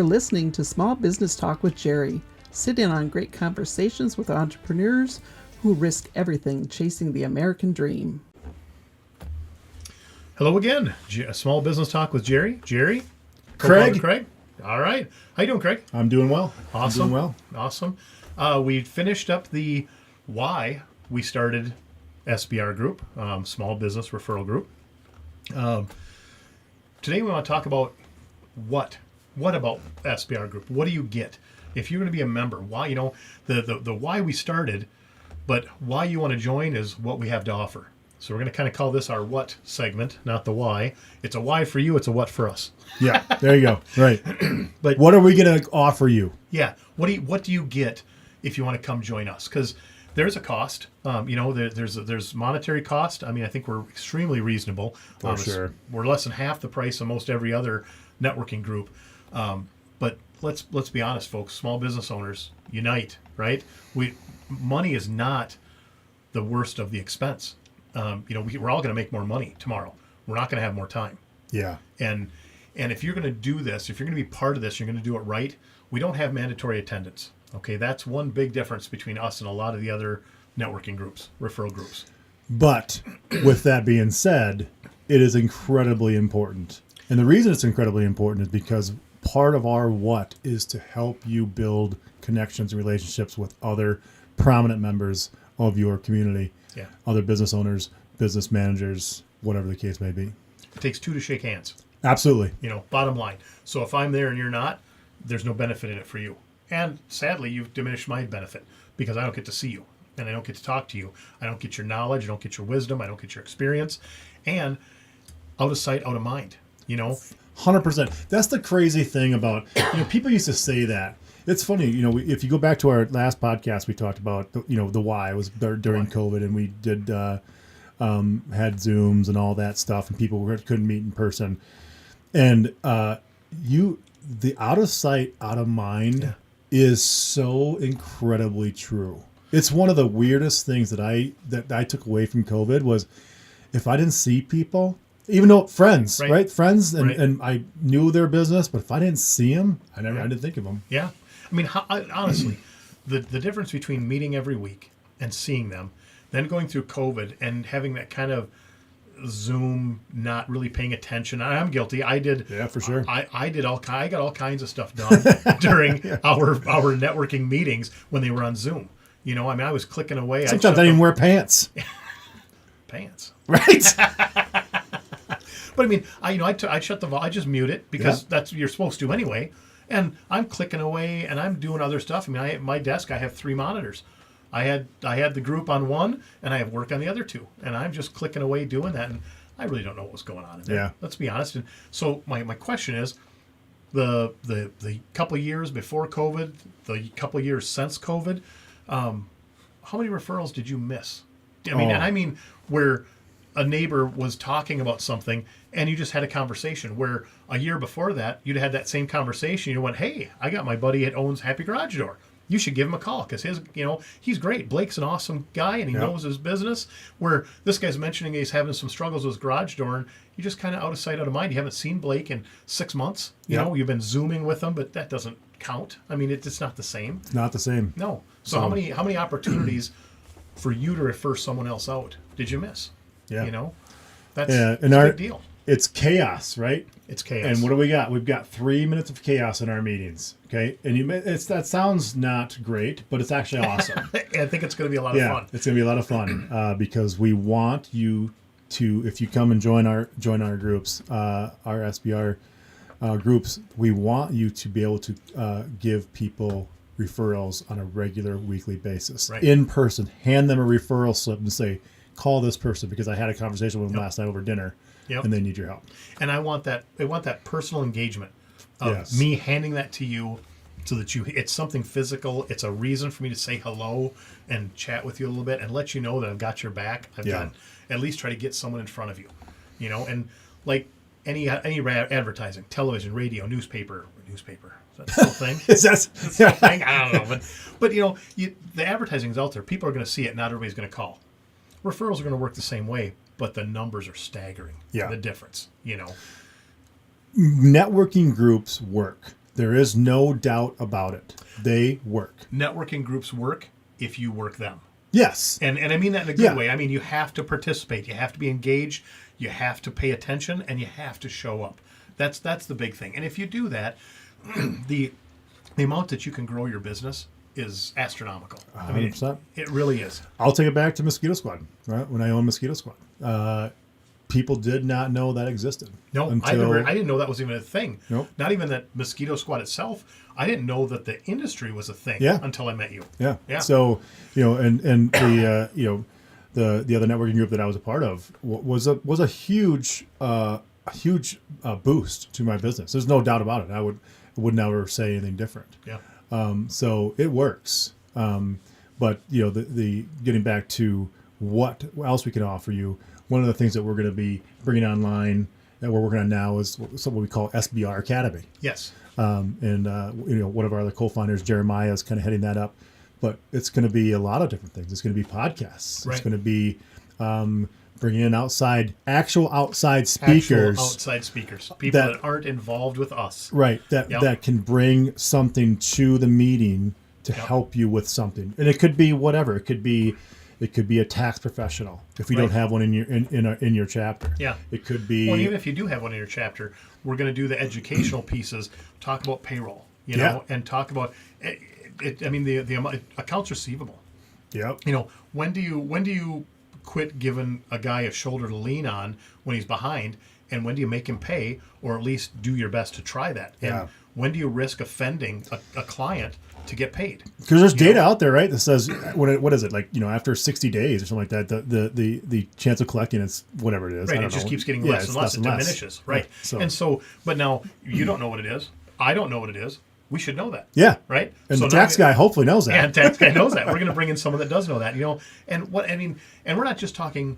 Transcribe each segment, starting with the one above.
You're listening to Small Business Talk with Jerry. Sit in on great conversations with entrepreneurs who risk everything chasing the American dream. Hello again. Small Business Talk with Jerry. Jerry. Craig. All right. How you doing, Craig? I'm doing well. Awesome. I'm doing well. Awesome. We finished up the why we started SBR Group, Small Business Referral Group. Today we want to talk about what about SBR Group? What do you get if you're going to be a member? Why, the why we started, but why you want to join is what we have to offer. So we're going to kind of call this our what segment, not the why. It's a why for you. It's a what for us. Yeah, there you go. Right. But what are we going to offer you? Yeah. What do you get if you want to come join us? Because there's a cost. There's monetary cost. I mean, I think we're extremely reasonable. For sure. We're less than half the price of most every other networking group. But let's be honest, folks. Small business owners unite, right? Money is not the worst of the expense. We're all going to make more money tomorrow. We're not going to have more time. Yeah. And if you're going to do this, if you're going to be part of this, you're going to do it right. We don't have mandatory attendance. Okay, that's one big difference between us and a lot of the other networking groups, referral groups. But with that being said, it is incredibly important. And the reason it's incredibly important is because part of our what is to help you build connections and relationships with other prominent members of your community. Yeah. Other business owners, business managers, whatever the case may be. It takes two to shake hands. Absolutely. Bottom line. So if I'm there and you're not, there's no benefit in it for you. And sadly, you've diminished my benefit because I don't get to see you and I don't get to talk to you. I don't get your knowledge. I don't get your wisdom. I don't get your experience. And out of sight, out of mind, 100%. That's the crazy thing about, people used to say that. It's funny, if you go back to our last podcast, we talked about, the why. It was during COVID, and we did had Zooms and all that stuff, and people couldn't meet in person. And the out of sight, out of mind is so incredibly true. It's one of the weirdest things that I took away from COVID was if I didn't see people, even though friends, right? Friends, and I knew their business, but if I didn't see them, I didn't think of them. Yeah. I mean, honestly, the difference between meeting every week and seeing them, then going through COVID and having that kind of Zoom, not really paying attention. I'm guilty. I did. Yeah, for sure. I got all kinds of stuff done during our networking meetings when they were on Zoom. I was clicking away. Sometimes I didn't wear pants. Pants. Right. But I mean, I shut the volume. I just mute it because that's what you're supposed to anyway. And I'm clicking away and I'm doing other stuff. I mean, at my desk, I have 3 monitors. I had the group on one and I have work on the other 2. And I'm just clicking away doing that. And I really don't know what was going on in there. Yeah. Let's be honest. And so my question is, the couple of years before COVID, the couple of years since COVID, how many referrals did you miss? I mean, where a neighbor was talking about something and you just had a conversation where a year before that, you'd had that same conversation. You went, hey, I got my buddy that owns Happy Garage Door. You should give him a call because he's great. Blake's an awesome guy and he knows his business. Where this guy's mentioning he's having some struggles with his garage door and you're just kind of out of sight, out of mind. You haven't seen Blake in 6 months. You've been Zooming with him, but that doesn't count. I mean, it's not the same. It's not the same. No. So how many opportunities for you to refer someone else out did you miss? Yeah. That's a big deal. It's chaos, right? It's chaos. And what do we got? We've got 3 minutes of chaos in our meetings. Okay, and that sounds not great, but it's actually awesome. I think it's going to be a lot of fun. It's going to be a lot of fun because we want you to, if you come and join our groups, our SBR groups, we want you to be able to give people referrals on a regular weekly basis, in person. Hand them a referral slip and say, call this person because I had a conversation with them last night over dinner. Yep. And they need your help. And I want that personal engagement of me handing that to you so that it's something physical. It's a reason for me to say hello and chat with you a little bit and let you know that I've got your back. I've done at least try to get someone in front of you, and like any advertising, television, radio, newspaper. Is that still a thing? Is that still a thing? I don't know. But the advertising is out there. People are going to see it. Not everybody's going to call. Referrals are going to work the same way, but the numbers are staggering. Yeah. The difference, Networking groups work. There is no doubt about it. They work. Networking groups work if you work them. Yes. And I mean that in a good Yeah. way. I mean, you have to participate. You have to be engaged. You have to pay attention, and you have to show up. That's the big thing. And if you do that, the amount that you can grow your business is astronomical. I mean, 100%. it really is. I'll take it back to Mosquito Squad, right? When I owned Mosquito Squad. People did not know that existed. No, I didn't know that was even a thing. Nope. Not even that Mosquito Squad itself. I didn't know that the industry was a thing until I met you. Yeah. Yeah. So, and the the other networking group that I was a part of was a huge boost to my business. There's no doubt about it. I would never say anything different. Yeah. So it works. But the getting back to what else we can offer you. One of the things that we're going to be bringing online that we're working on now is what we call SBR Academy. Yes. And one of our other co-founders, Jeremiah, is kind of heading that up. But it's going to be a lot of different things. It's going to be podcasts. Right. It's going to be bringing in actual outside speakers. People that aren't involved with us. Right. That can bring something to the meeting to help you with something. And it could be whatever. It could be a tax professional if you don't have one in your chapter. Yeah. It could be. Well, even if you do have one in your chapter, we're going to do the educational pieces, talk about payroll, and talk about the accounts receivable. Yep. When do you quit giving a guy a shoulder to lean on when he's behind, and when do you make him pay, or at least do your best to try that? Yeah. And when do you risk offending a client to get paid? Because there's data out there, right, that says what is it, like, after 60 days or something like that, the chance of collecting is whatever it is. Right, I it don't just know. keeps getting less and less. It diminishes, right? Yeah, But now you don't know what it is. I don't know what it is. We should know that. Yeah. Right. And the tax guy hopefully knows that. Yeah, the tax guy knows that. We're going to bring in someone that does know that. And we're not just talking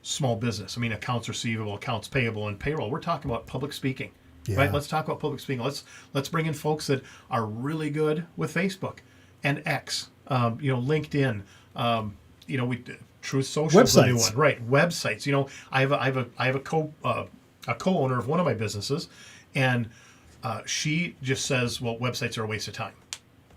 small business. I mean, accounts receivable, accounts payable, and payroll. We're talking about public speaking. Yeah. Right. Let's talk about public speaking. Let's bring in folks that are really good with Facebook and X. LinkedIn. Truth Social is a new one. Right. Websites. I have a co-owner of one of my businesses, and she just says, well, websites are a waste of time.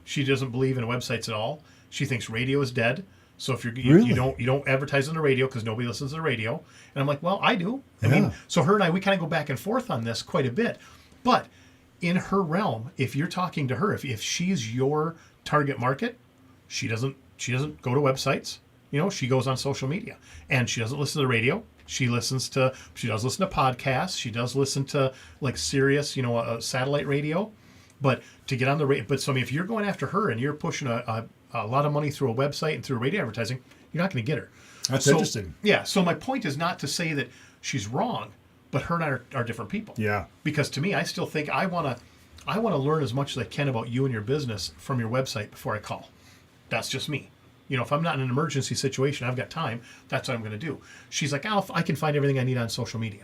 She doesn't believe in websites at all. She thinks radio is dead. So if you don't advertise on the radio because nobody listens to the radio. And I'm like, well, I do. I mean, so her and I, we kind of go back and forth on this quite a bit. But in her realm, if you're talking to her, if she's your target market, she doesn't go to websites. She goes on social media, and she doesn't listen to the radio. She does listen to podcasts. She does listen to like Sirius, a satellite radio. But to get on the radio, if you're going after her and you're pushing a lot of money through a website and through radio advertising, you're not going to get her. That's interesting. Yeah. So my point is not to say that she's wrong, but her and I are different people. Yeah. Because to me, I still think I want to learn as much as I can about you and your business from your website before I call. That's just me. If I'm not in an emergency situation, I've got time. That's what I'm going to do. She's like, I can find everything I need on social media.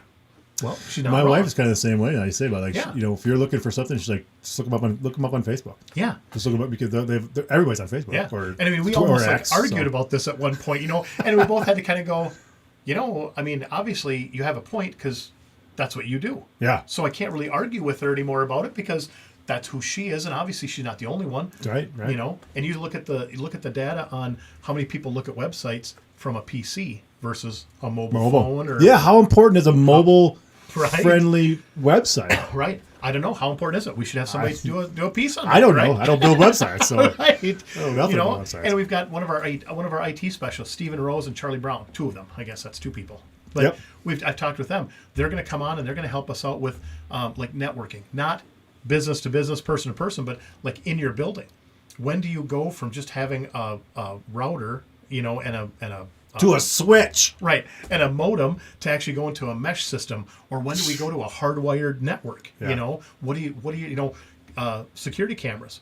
Well, she's not My wrong. wife is kind of the same way. I say about if you're looking for something, she's like, just look them up on Facebook. Yeah. Just look them up because everybody's on Facebook. Yeah. Or, and I mean, we almost argued about this at one point, and we both had to kind of go, obviously you have a point because that's what you do. Yeah. So I can't really argue with her anymore about it because that's who she is, and obviously she's not the only one. Right. And you look at the data on how many people look at websites from a PC versus a mobile phone. How important is a mobile friendly website? Right. I don't know. How important is it? We should have somebody do a piece on that. I don't know. I don't build websites, so right. I don't know nothing about websites. And we've got one of our IT specialists, Stephen Rose and Charlie Brown. Two of them. I guess that's two people. But I've talked with them. They're going to come on and they're going to help us out with like networking, not business to business, person to person, but like in your building. When do you go from just having a router, and a to a switch, right, and a modem to actually go into a mesh system, or when do we go to a hardwired network? Yeah. What do you security cameras?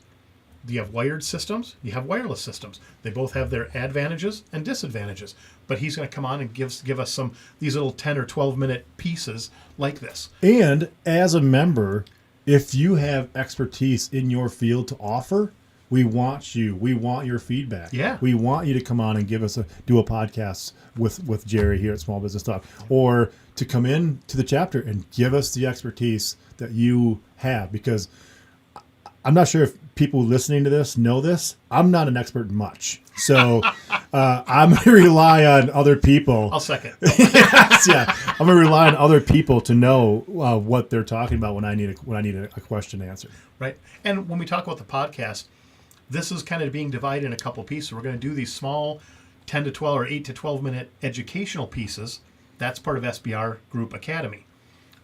Do you have wired systems? You have wireless systems. They both have their advantages and disadvantages. But he's going to come on and give us these little 10 or 12 minute pieces like this. And as a member, if you have expertise in your field to offer, we want you. We want your feedback. Yeah. We want you to come on and do a podcast with Jerry here at Small Business Talk, or to come in to the chapter and give us the expertise that you have. Because I'm not sure if people listening to this know this. I'm not an expert in much. So I'm going to rely on other people. I'll second. Yeah, I'm going to rely on other people to know what they're talking about when I need a question answered. Right. And when we talk about the podcast, this is kind of being divided in a couple pieces. We're going to do these small 10 to 12 or 8 to 12 minute educational pieces. That's part of SBR Group Academy.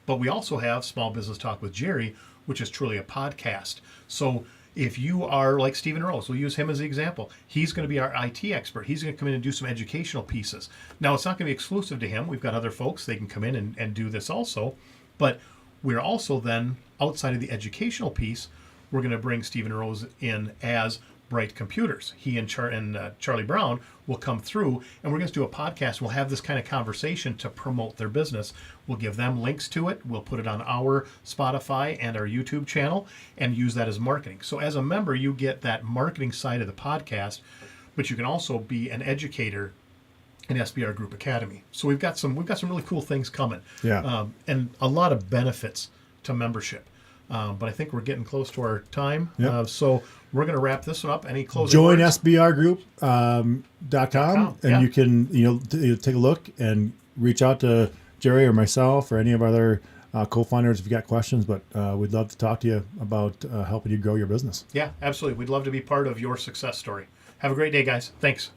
But we also have Small Business Talk with Jerry, which is truly a podcast. So if you are like Stephen Rose, we'll use him as the example. He's going to be our IT expert. He's going to come in and do some educational pieces. Now, it's not going to be exclusive to him. We've got other folks. They can come in and do this also. But we're also then, outside of the educational piece, we're going to bring Stephen Rose in as Bright Computers. He and Charlie Brown will come through, and we're going to do a podcast. We'll have this kind of conversation to promote their business. We'll give them links to it. We'll put it on our Spotify and our YouTube channel and use that as marketing. So as a member, you get that marketing side of the podcast, but you can also be an educator in SBR Group Academy. So we've got some really cool things coming. Yeah. And a lot of benefits to membership. But I think we're getting close to our time. Yep. So we're going to wrap this one up. Any closing Join words? SBRgroup.com, and you can take a look and reach out to Jerry or myself or any of our other co-founders if you got questions. But we'd love to talk to you about helping you grow your business. Yeah, absolutely. We'd love to be part of your success story. Have a great day, guys. Thanks.